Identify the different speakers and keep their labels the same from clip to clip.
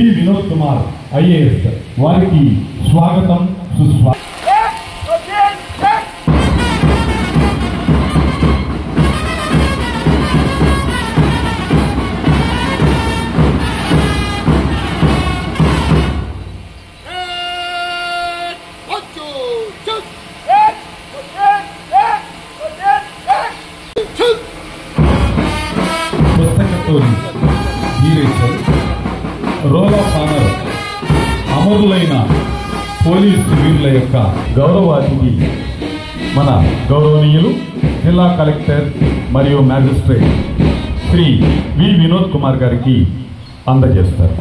Speaker 1: వి Vinod Kumar IAS వారికి స్వాగతం సుస్వాగతం. రోల్ ఆఫ్ ఆనర్ అమరులైన పోలీస్ వీరుల యొక్క గౌరవ అతిథి మన గౌరవనీయులు జిల్లా కలెక్టర్ మరియు మ్యాజిస్ట్రేట్ శ్రీ వి వినోద్ కుమార్ గారికి అందజేస్తారు.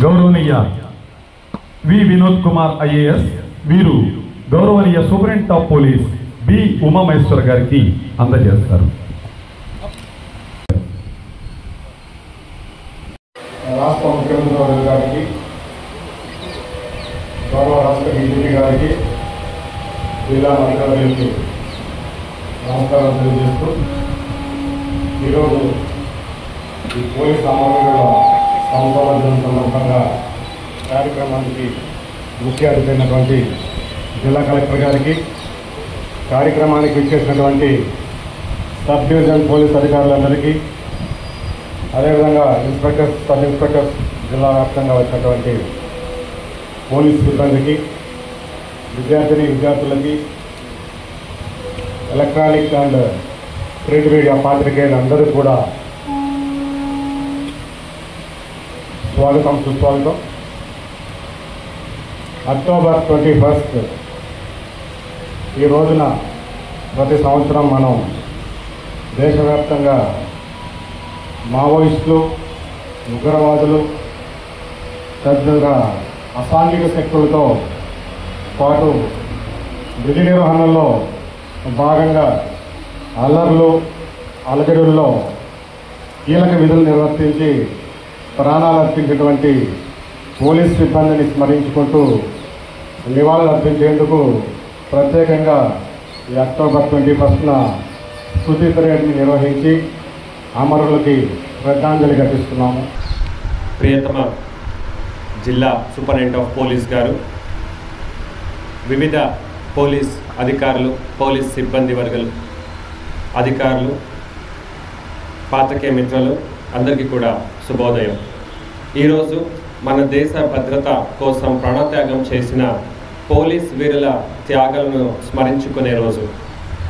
Speaker 1: గౌరవనీయ వి వినోద్ కుమార్ ఐఏఎస్ వీరు గౌరవనీయ superintendent of police B Umamaheshwar గారికి అందజేస్తారు.
Speaker 2: రాష్ట్ర ముఖ్యమంత్రి గారికి, గౌరవ రాష్ట్ర డీజీపీ గారికి, జిల్లా అధికారులకు నమస్కారం తెలియజేస్తూ ఈరోజు ఈ పోలీస్ అమరుల సంవత్సరాల దినం సందర్భంగా కార్యక్రమానికి ముఖ్య అతిథి అయినటువంటి జిల్లా కలెక్టర్ గారికి, కార్యక్రమానికి ఇచ్చేసినటువంటి సబ్ డివిజన్ పోలీస్ అధికారులందరికీ, అదేవిధంగా ఇన్స్పెక్టర్స్, సబ్ ఇన్స్పెక్టర్స్, జిల్లా వ్యాప్తంగా వచ్చినటువంటి పోలీస్ సిబ్బందికి, విద్యార్థులకి, ఎలక్ట్రానిక్ అండ్ ప్రింట్ మీడియా పాత్రికేయులందరూ కూడా స్వాగతం సుస్వాగతం. అక్టోబర్ 21 ఈ రోజున ప్రతి సంవత్సరం మనం దేశవ్యాప్తంగా మావోయిస్టులు, ఉగ్రవాదులు, తదితర అసాంఘిక శక్తులతో పాటు విధి నిర్వహణలో భాగంగా అలజడుల్లో కీలక విధులు నిర్వర్తించి ప్రాణాలు అర్పించినటువంటి పోలీస్ సిబ్బందిని స్మరించుకుంటూ నివాళులు అర్పించేందుకు ప్రత్యేకంగా ఈ అక్టోబర్ 21న స్తుతి పరేడ్ని నిర్వహించి అమరులకి శ్రద్ధాంజలి ఘటిస్తున్నాము.
Speaker 3: ప్రియతమ జిల్లా సూపరింటెండెంట్ ఆఫ్ పోలీస్ గారు, వివిధ పోలీస్ అధికారులు, పోలీస్ సిబ్బంది వర్గాలు, అధికారులు, పాత్రికేయ మిత్రులు అందరికీ కూడా శుభోదయం. ఈరోజు మన దేశ భద్రత కోసం ప్రాణత్యాగం చేసిన పోలీస్ వీరుల త్యాగాలను స్మరించుకునే రోజు.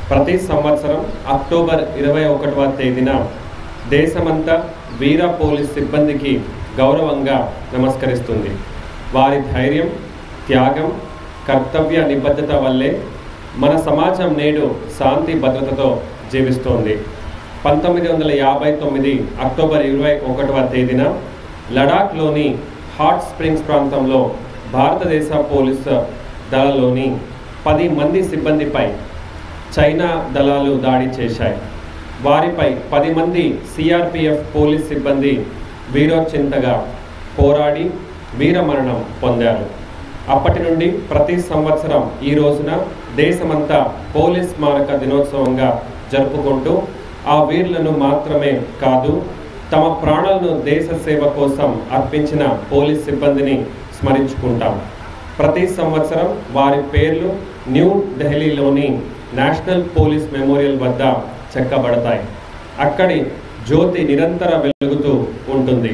Speaker 3: ప్రతి సంవత్సరం అక్టోబర్ 21వ తేదీన దేశమంతా వీర పోలీస్ సిబ్బందికి గౌరవంగా నమస్కరిస్తుంది. వారి ధైర్యం, త్యాగం, కర్తవ్య నిబద్ధత వల్లే మన సమాజం నేడు శాంతి భద్రతతో జీవిస్తోంది. 1959 అక్టోబర్ 21వ తేదీన లడాఖ్లోని హాట్ స్ప్రింగ్స్ ప్రాంతంలో భారతదేశ పోలీసు దళంలోని 10 మంది సిబ్బందిపై చైనా దళాలు దాడి చేశాయి. వారిపై 10 మంది సిఆర్పిఎఫ్ పోలీస్ సిబ్బంది వీరోచింతగా పోరాడి వీరమరణం పొందారు. అప్పటి నుండి ప్రతి సంవత్సరం ఈ రోజున దేశమంతా పోలీస్ స్మారక దినోత్సవంగా జరుపుకుంటూ ఆ వీరులను మాత్రమే కాదు, తమ ప్రాణాలను దేశ సేవ కోసం అర్పించిన పోలీస్ సిబ్బందిని స్మరించుకుంటాం. ప్రతి సంవత్సరం వారి పేర్లు న్యూ ఢిల్లీలోని నేషనల్ పోలీస్ మెమోరియల్ వద్ద చెక్కబడతాయి. అక్కడి జ్యోతి నిరంతర వెలుగుతూ ఉంటుంది.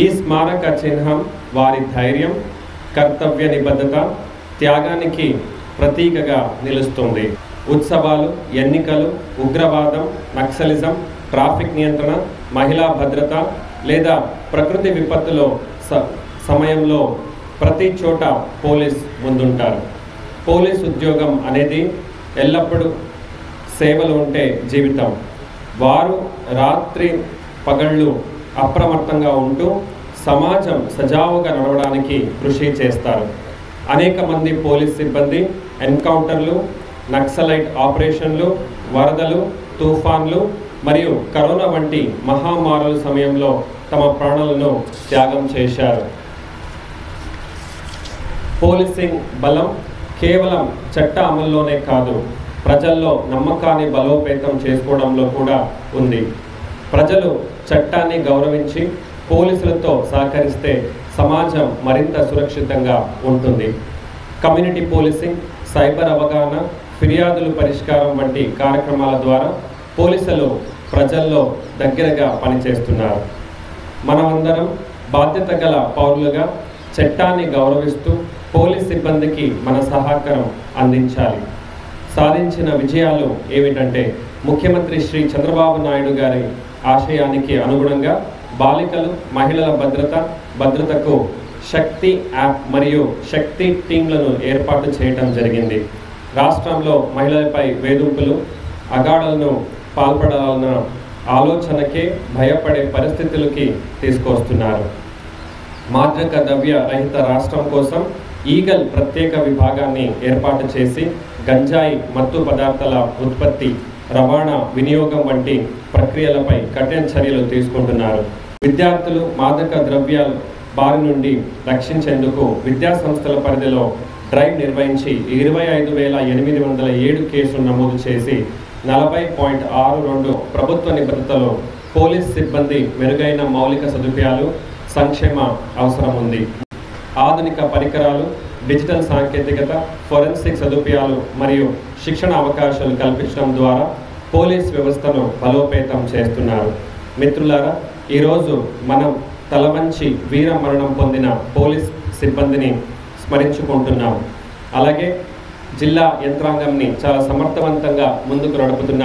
Speaker 3: ఈ స్మారక చిహ్నం వారి ధైర్యం, కర్తవ్య నిబద్ధత, త్యాగానికి ప్రతీకగా నిలుస్తుంది. ఉత్సవాలు, ఎన్నికలు, ఉగ్రవాదం, నక్సలిజం, ట్రాఫిక్ నియంత్రణ, మహిళా భద్రత లేదా ప్రకృతి విపత్తులో సమయంలో ప్రతి చోట పోలీస్ ముందుంటారు. పోలీస్ ఉద్యోగం అనేది ఎల్లప్పుడూ సేవలు ఉంటే జీవితం. వారు రాత్రి పగళ్ళు అప్రమత్తంగా ఉంటూ సమాజం సజావుగా నడవడానికి కృషి చేస్తారు. అనేక మంది పోలీస్ సిబ్బంది ఎన్కౌంటర్లు, నక్సలైట్ ఆపరేషన్లు, వరదలు, తుఫాన్లు మరియు కరోనా వంటి మహమ్మారుల సమయంలో తమ ప్రాణాలను త్యాగం చేశారు. పోలీసింగ్ బలం కేవలం చట్ట అమల్లోనే కాదు, ప్రజల్లో నమ్మకాన్ని బలోపేతం చేసుకోవడంలో కూడా ఉంది. ప్రజలు చట్టాన్ని గౌరవించి పోలీసులతో సహకరిస్తే సమాజం మరింత సురక్షితంగా ఉంటుంది. కమ్యూనిటీ పోలీసింగ్, సైబర్ అవగాహన, ఫిర్యాదుల పరిష్కారం వంటి కార్యక్రమాల ద్వారా పోలీసులు ప్రజల్లో దగ్గరగా పనిచేస్తున్నారు. మనమందరం బాధ్యత గల పౌరులుగా చట్టాన్ని గౌరవిస్తూ పోలీస్ సిబ్బందికి మన సహకారం అందించాలి. సాధించిన విజయాలు ఏమిటంటే, ముఖ్యమంత్రి శ్రీ చంద్రబాబు నాయుడు గారి ఆశయానికి అనుగుణంగా బాలికలు, మహిళల భద్రతకు శక్తి యాప్ మరియు శక్తి టీంలను ఏర్పాటు చేయడం జరిగింది. రాష్ట్రంలో మహిళలపై వేధింపులు, అగాఢాలను పాల్పడాలన్న ఆలోచనకే భయపడే పరిస్థితులకి తీసుకొస్తున్నారు. మాదక ద్రవ్య రహిత రాష్ట్రం కోసం ఈగల్ ప్రత్యేక విభాగాన్ని ఏర్పాటు చేసి గంజాయి, మత్తు పదార్థాల ఉత్పత్తి, రవాణా, వినియోగం వంటి ప్రక్రియలపై కఠిన చర్యలు తీసుకుంటున్నారు. విద్యార్థులు మాదక ద్రవ్యాల బారి నుండి రక్షించేందుకు విద్యా సంస్థల పరిధిలో డ్రైవ్ నిర్వహించి 25,807 కేసులు నమోదు చేసి 40.62 ప్రభుత్వ నిబద్ధతలో పోలీస్ సిబ్బంది మెరుగైన మౌలిక సదుపాయాలు, సంక్షేమ అవసరం ఉంది. ఆధునిక పరికరాలు, డిజిటల్ సాంకేతికత, ఫోరెన్సిక్ సదుపాయాలు మరియు శిక్షణ అవకాశాలు కల్పించడం ద్వారా పోలీస్ వ్యవస్థను బలోపేతం చేస్తున్నారు. మిత్రులారా, ఈరోజు మనం తలవంచి వీర మరణం పొందిన పోలీస్ సిబ్బందిని స్మరించుకుంటున్నాం. అలాగే జిల్లా యంత్రాంగంని చాలా సమర్థవంతంగా ముందుకు నడుపుతున్న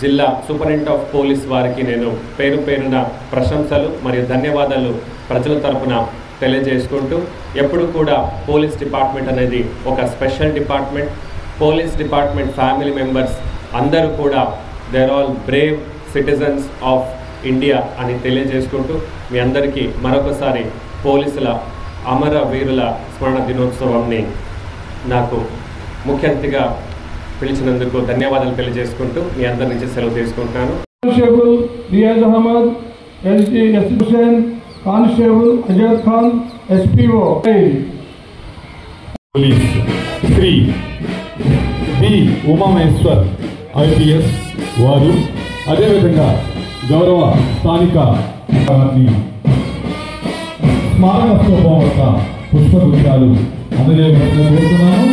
Speaker 3: జిల్లా సూపరింటెండెంట్ ఆఫ్ పోలీస్ వారికి నేను పేరు పేరున ప్రశంసలు మరియు ధన్యవాదాలు ప్రజల తరపున తెలియజేసుకుంటూ, ఎప్పుడు కూడా పోలీస్ డిపార్ట్మెంట్ అనేది ఒక special department. Police department family members అందరూ కూడా there all brave citizens of India అని తెలియజేసుకుంటూ, మీ అందరికీ మరొకసారి పోలీసుల అమర వీరుల స్మరణ దినోత్సవాన్ని నాకు ముఖ్య అతిథిగా పిలిచినందుకు ధన్యవాదాలు తెలియజేసుకుంటూ మీ అందరి నుంచి సెలవు తీసుకుంటున్నాను.
Speaker 4: Constable Riyaz Ahmed, SD Hussain, constable Azad Khan, SPO
Speaker 1: police Shri B Umamaheshwar IPS వారు, అదేవిధంగా గౌరవ స్థానిక స్మారక స్తూపం యొక్క పుష్పగుచ్చాలు అందజేయవలసిందిగా కోరుతున్నాను.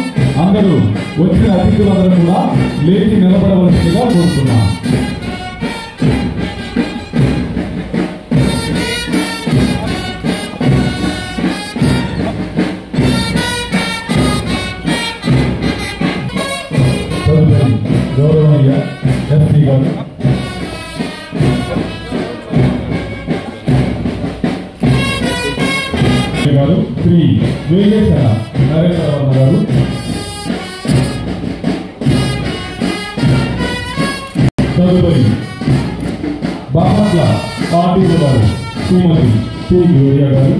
Speaker 1: అందరూ వచ్చిన అతిథులందరూ కూడా లేచి నిలబడవలసిందిగా కోరుతున్నాను. గౌరవనీయ ఎస్పీ గారు, శ్రీ వేగేశ్వర నరేంద్ర వర్మ గారు, తదుపరి బాపట్ల పార్టీ గారు శ్రీమతి శ్రీ గ్లోరియా గారు,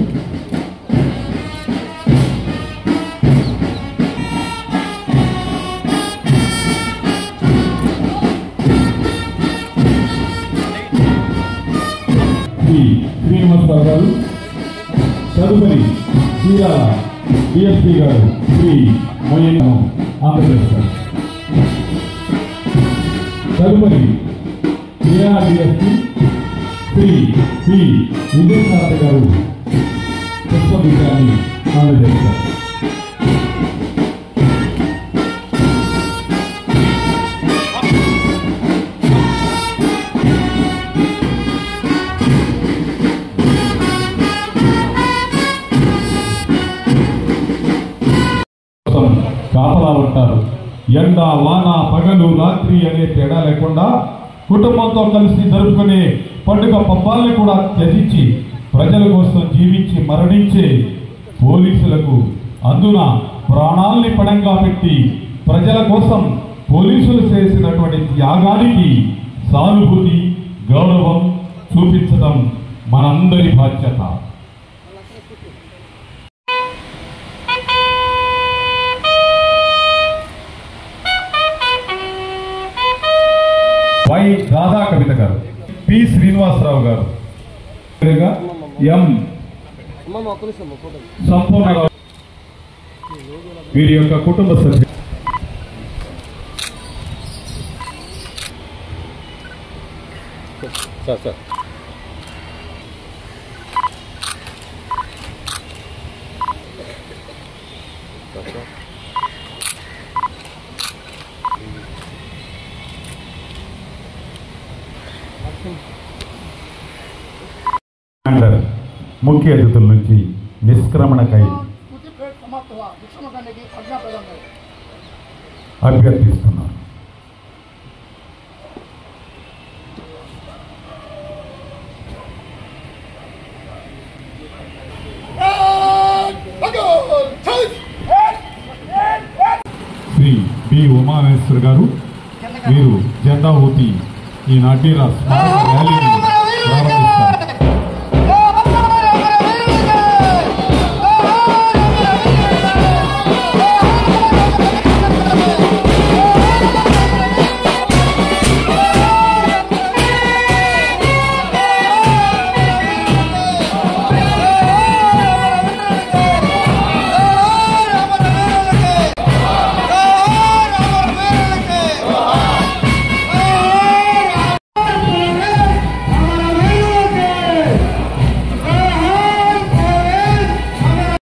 Speaker 1: శ్రీ శ్రీనివాసరావు గారు, తదుపరి చీరాల డిఎస్పీ గారు శ్రీ మొయ్యన్న ఆంధ్రప్రదేశ్ గారు, తదుపరి చీరాల డిఎస్పీ శ్రీ పి విజయసారథి గారు పుష్పగుచ్చాన్ని అందజేస్తారు. కాపలా ఉంటారు. ఎండ, వాన, పగలు, రాత్రి అనే తేడా లేకుండా కుటుంబంతో కలిసి జరుపుకునే పండుగ పబ్బాల్ని కూడా త్యజించి ప్రజల కోసం జీవించి మరణించే పోలీసులకు, అందున ప్రాణాల్ని పణంగా పెట్టి ప్రజల కోసం పోలీసులు చేసినటువంటి త్యాగానికి సానుభూతి, గౌరవం చూపించడం మనందరి బాధ్యత. వై రాధా కవిత గారు, పి శ్రీనివాసరావు గారు, ఎం సంపూర్ణరావు, వీరి యొక్క కుటుంబ సభ్యులు. ముఖ్య అతిథుల నుంచి నిష్క్రమణకై అభ్యర్థిస్తున్నారు. శ్రీ బి ఉమామేశ్వర్ గారు, వీరు జెండా ఊపి ఈనాటి స్మారక ర్యాలీ